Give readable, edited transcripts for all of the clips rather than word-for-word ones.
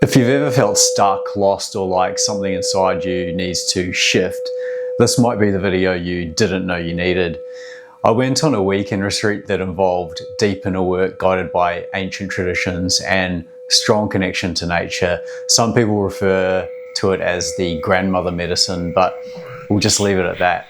If you've ever felt stuck, lost, or like something inside you needs to shift, this might be the video you didn't know you needed. I went on a weekend retreat that involved deep inner work guided by ancient traditions and strong connection to nature. Some people refer to it as the grandmother medicine, but we'll just leave it at that.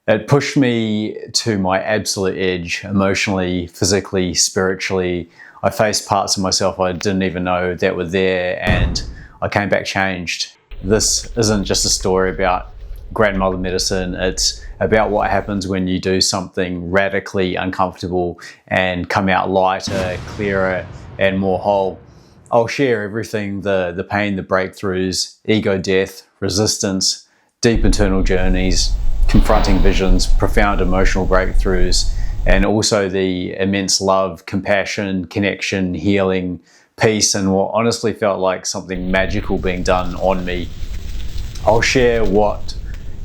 It pushed me to my absolute edge, emotionally, physically, spiritually. I faced parts of myself I didn't even know that were there, and I came back changed. This isn't just a story about grandmother medicine. It's about what happens when you do something radically uncomfortable and come out lighter, clearer, and more whole. I'll share everything, the pain, the breakthroughs, ego death, resistance, deep internal journeys, confronting visions, profound emotional breakthroughs, and also the immense love, compassion, connection, healing, peace, and what honestly felt like something magical being done on me. I'll share what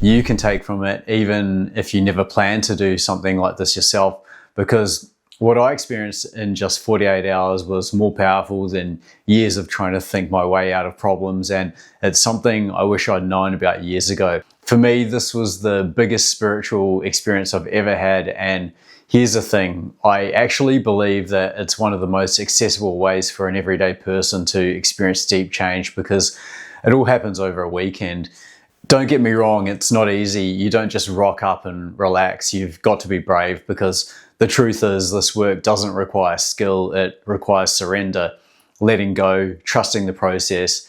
you can take from it, even if you never plan to do something like this yourself, because what I experienced in just 48 hours was more powerful than years of trying to think my way out of problems, and it's something I wish I'd known about years ago. For me, this was the biggest spiritual experience I've ever had, and here's the thing, I actually believe that it's one of the most accessible ways for an everyday person to experience deep change, because it all happens over a weekend. Don't get me wrong, it's not easy. You don't just rock up and relax. You've got to be brave, because the truth is this work doesn't require skill, it requires surrender, letting go, trusting the process.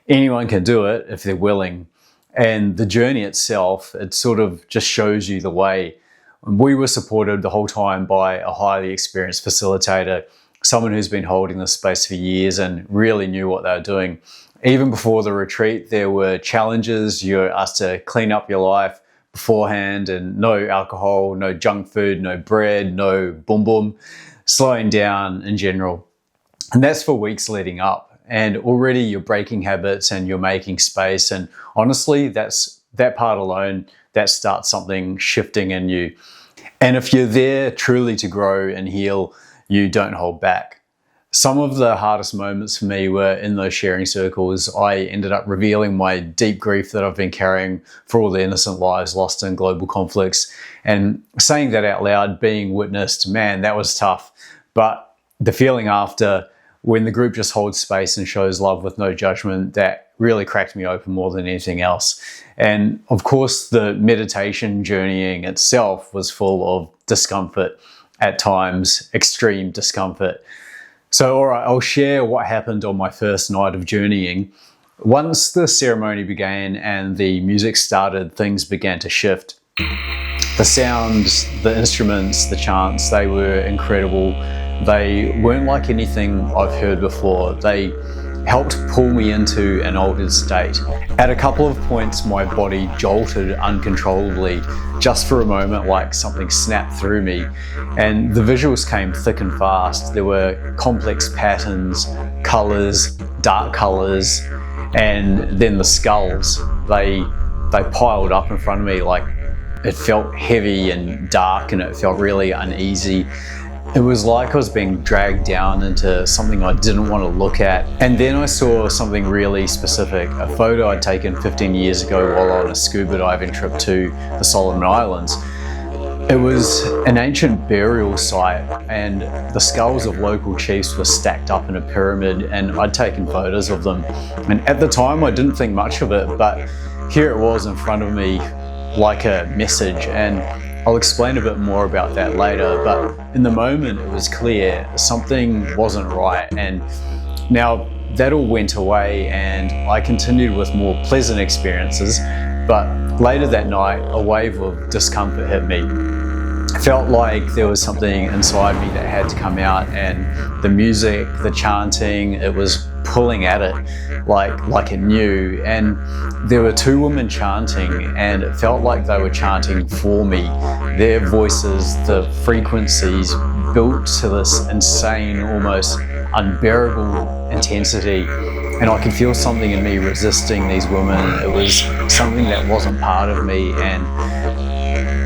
Anyone can do it if they're willing. And the journey itself, it sort of just shows you the way. We were supported the whole time by a highly experienced facilitator, someone who's been holding this space for years and really knew what they were doing. Even before the retreat, there were challenges. You're asked to clean up your life beforehand, and no alcohol, no junk food, no bread, no boom boom, slowing down in general. And that's for weeks leading up. And already you're breaking habits and you're making space. And honestly, that part alone, that starts something shifting in you. And if you're there truly to grow and heal, you don't hold back. Some of the hardest moments for me were in those sharing circles. I ended up revealing my deep grief that I've been carrying for all the innocent lives lost in global conflicts. And saying that out loud, being witnessed, man, that was tough. But the feeling after, when the group just holds space and shows love with no judgment, that really cracked me open more than anything else. And of course, the meditation journeying itself was full of discomfort, at times extreme discomfort. So, all right, I'll share what happened on my first night of journeying. Once the ceremony began and the music started, things began to shift. The sounds, the instruments, the chants, they were incredible. They weren't like anything I've heard before. They helped pull me into an altered state. At a couple of points, my body jolted uncontrollably, just for a moment, like something snapped through me. And the visuals came thick and fast. There were complex patterns, colors, dark colors, and then the skulls. They piled up in front of me. Like, it felt heavy and dark, and it felt really uneasy. It was like I was being dragged down into something I didn't want to look at. And then I saw something really specific, a photo I'd taken 15 years ago while on a scuba diving trip to the Solomon Islands. It was an ancient burial site, and the skulls of local chiefs were stacked up in a pyramid, and I'd taken photos of them. And at the time I didn't think much of it, but here it was in front of me like a message, and I'll explain a bit more about that later, but in the moment it was clear something wasn't right. And now that all went away and I continued with more pleasant experiences, but later that night a wave of discomfort hit me. It felt like there was something inside me that had to come out, and the music, the chanting, it was pulling at it like it knew. And there were two women chanting, and it felt like they were chanting for me. Their voices, the frequencies built to this insane, almost unbearable intensity. And I could feel something in me resisting these women. It was something that wasn't part of me, and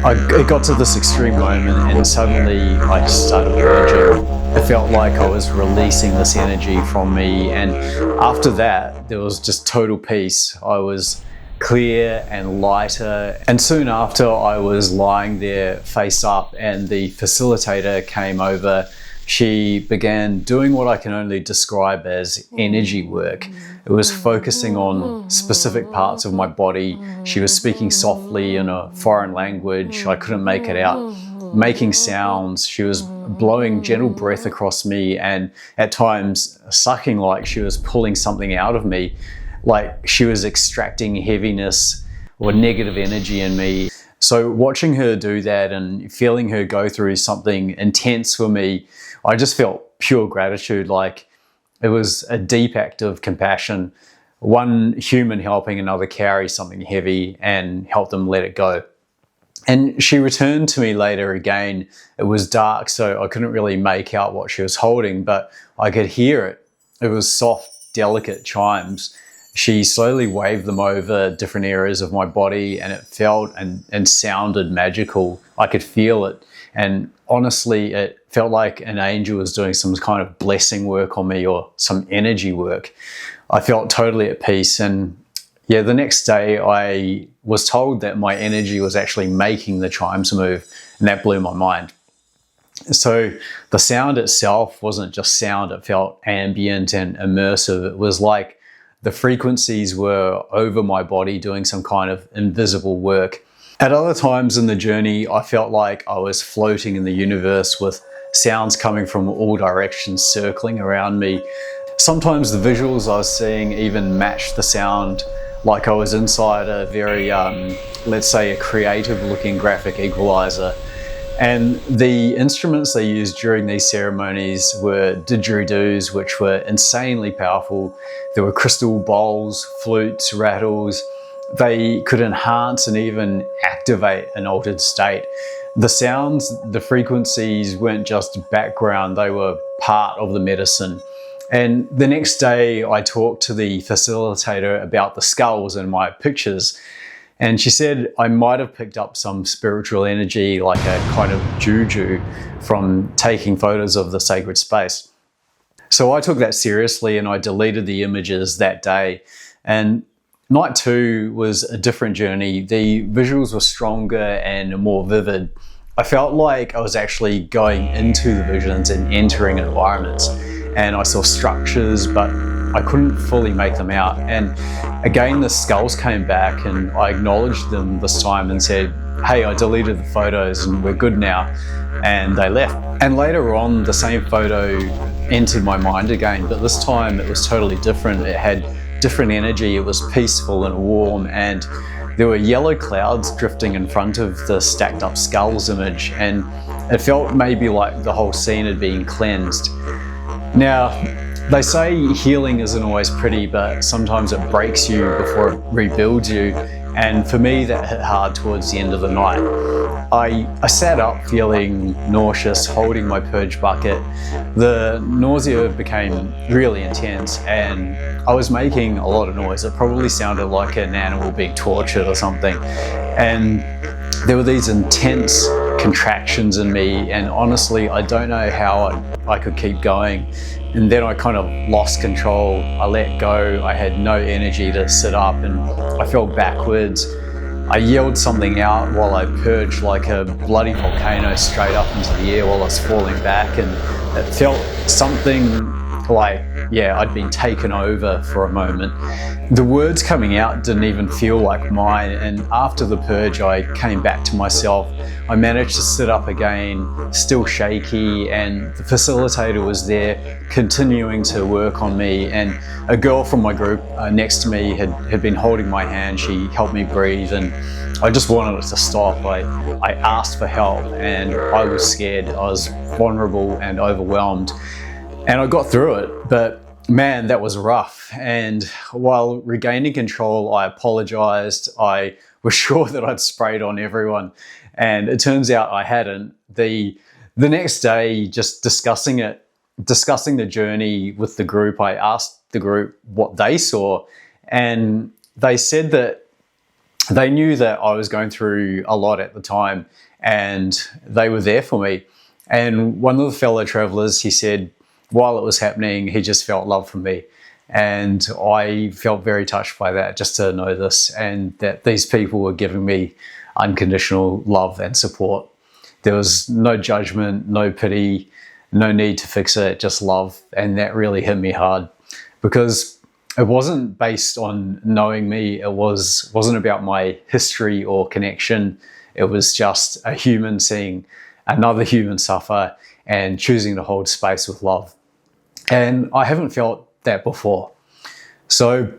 it got to this extreme moment, and suddenly I just started purging. it felt like I was releasing this energy from me, and after that there was just total peace. I was clear and lighter, and soon after I was lying there face up and the facilitator came over. She began doing what I can only describe as energy work. It was focusing on specific parts of my body. She was speaking softly in a foreign language. I couldn't make it out. Making sounds. She was blowing gentle breath across me and at times sucking like she was pulling something out of me, like she was extracting heaviness or negative energy in me. So watching her do that and feeling her go through something intense for me, I just felt pure gratitude. Like it was a deep act of compassion, one human helping another carry something heavy and help them let it go. And she returned to me later again. It was dark, so I couldn't really make out what she was holding, but I could hear it. It was soft, delicate chimes. She slowly waved them over different areas of my body and it felt and sounded magical. I could feel it. And honestly, it felt like an angel was doing some kind of blessing work on me or some energy work. I felt totally at peace. And yeah, the next day I was told that my energy was actually making the chimes move, and that blew my mind. So the sound itself wasn't just sound, it felt ambient and immersive. It was like the frequencies were over my body doing some kind of invisible work. At other times in the journey, I felt like I was floating in the universe with sounds coming from all directions circling around me. Sometimes the visuals I was seeing even matched the sound, like I was inside a very, let's say, a creative looking graphic equalizer. And the instruments they used during these ceremonies were didgeridoos, which were insanely powerful. There were crystal bowls, flutes, rattles. They could enhance and even activate an altered state. The sounds, the frequencies weren't just background, they were part of the medicine. And the next day I talked to the facilitator about the skulls in my pictures. And she said I might have picked up some spiritual energy, like a kind of juju, from taking photos of the sacred space. So I took that seriously and I deleted the images that day. And night 2 was a different journey. The visuals were stronger and more vivid. I felt like I was actually going into the visions and entering environments. And I saw structures, but I couldn't fully make them out. And again, the skulls came back and I acknowledged them this time and said, hey, I deleted the photos and we're good now. And they left. And later on, the same photo entered my mind again, but this time it was totally different. It had different energy. It was peaceful and warm, and there were yellow clouds drifting in front of the stacked up skulls image, and it felt maybe like the whole scene had been cleansed. Now, they say healing isn't always pretty, but sometimes it breaks you before it rebuilds you. And for me, that hit hard towards the end of the night. I sat up feeling nauseous, holding my purge bucket. The nausea became really intense and I was making a lot of noise. It probably sounded like an animal being tortured or something. And there were these intense contractions in me, and honestly, I don't know how I could keep going. And then I kind of lost control. I let go. I had no energy to sit up and I fell backwards. I yelled something out while I purged like a bloody volcano straight up into the air while I was falling back, and it felt something like, yeah, I'd been taken over for a moment. The words coming out didn't even feel like mine, and after the purge I came back to myself. I managed to sit up again, still shaky, and the facilitator was there continuing to work on me, and a girl from my group next to me had been holding my hand. She helped me breathe and I just wanted it to stop. I asked for help and I was scared. I was vulnerable and overwhelmed. And I got through it, but man, that was rough. And while regaining control, I apologized. I was sure that I'd sprayed on everyone, and it turns out I hadn't. The next day, just discussing the journey with the group, I asked the group what they saw, and they said that they knew that I was going through a lot at the time, and they were there for me. And one of the fellow travelers, he said, while it was happening, he just felt love from me. And I felt very touched by that, just to know this, and that these people were giving me unconditional love and support. There was no judgment, no pity, no need to fix it, just love. And that really hit me hard, because it wasn't based on knowing me. It wasn't about my history or connection. It was just a human seeing another human suffer and choosing to hold space with love. And I haven't felt that before. So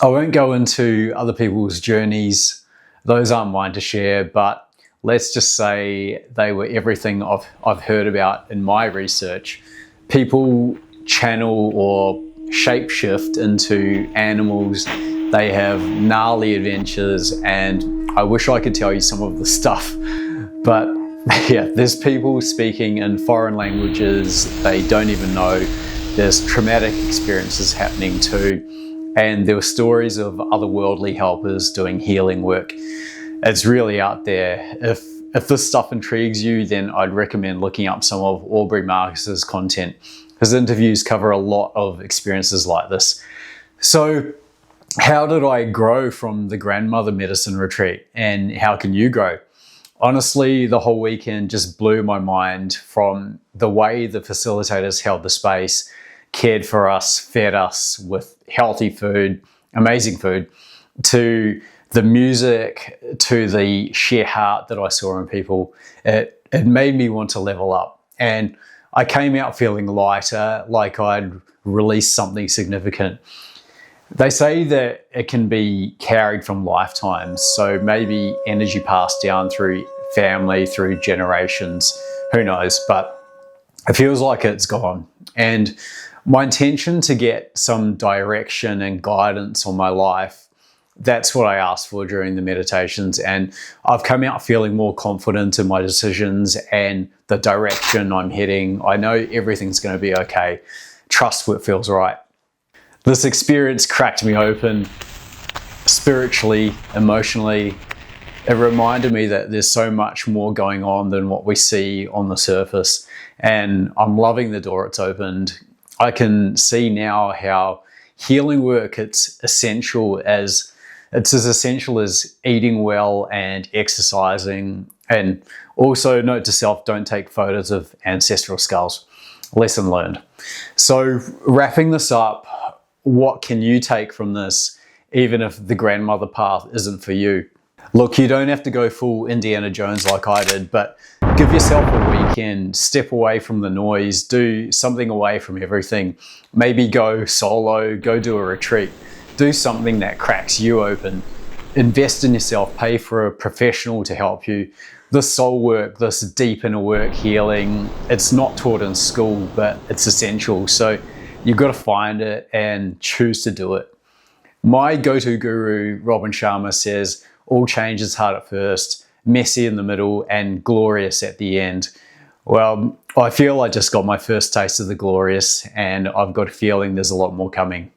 I won't go into other people's journeys. Those aren't mine to share, but let's just say they were everything I've heard about in my research. People channel or shapeshift into animals. They have gnarly adventures, and I wish I could tell you some of the stuff, but yeah, there's people speaking in foreign languages they don't even know. There's traumatic experiences happening too, and there were stories of otherworldly helpers doing healing work. It's really out there. If this stuff intrigues you, then I'd recommend looking up some of Aubrey Marcus's content. His interviews cover a lot of experiences like this. So how did I grow from the grandmother medicine retreat, and how can you grow? Honestly, the whole weekend just blew my mind, from the way the facilitators held the space, cared for us, fed us with healthy food, amazing food, to the music, to the sheer heart that I saw in people. It made me want to level up. And I came out feeling lighter, like I'd released something significant. They say that it can be carried from lifetimes, so maybe energy passed down through family, through generations, who knows, but it feels like it's gone. And my intention to get some direction and guidance on my life, that's what I asked for during the meditations, and I've come out feeling more confident in my decisions and the direction I'm heading. I know everything's going to be okay. Trust what feels right. This experience cracked me open spiritually, emotionally. It reminded me that there's so much more going on than what we see on the surface, and I'm loving the door it's opened. I can see now how healing work, it's as essential as eating well and exercising. And also, note to self, don't take photos of ancestral skulls. Lesson learned. So wrapping this up, what can you take from this, even if the grandmother path isn't for you? Look, you don't have to go full Indiana Jones like I did, but give yourself a weekend, step away from the noise, do something away from everything. Maybe go solo, go do a retreat, do something that cracks you open. Invest in yourself, pay for a professional to help you. This soul work, this deep inner work, healing, it's not taught in school, but it's essential. So you've got to find it and choose to do it. My go-to guru, Robin Sharma, says, all change is hard at first, messy in the middle, and glorious at the end. Well, I feel I just got my first taste of the glorious, and I've got a feeling there's a lot more coming.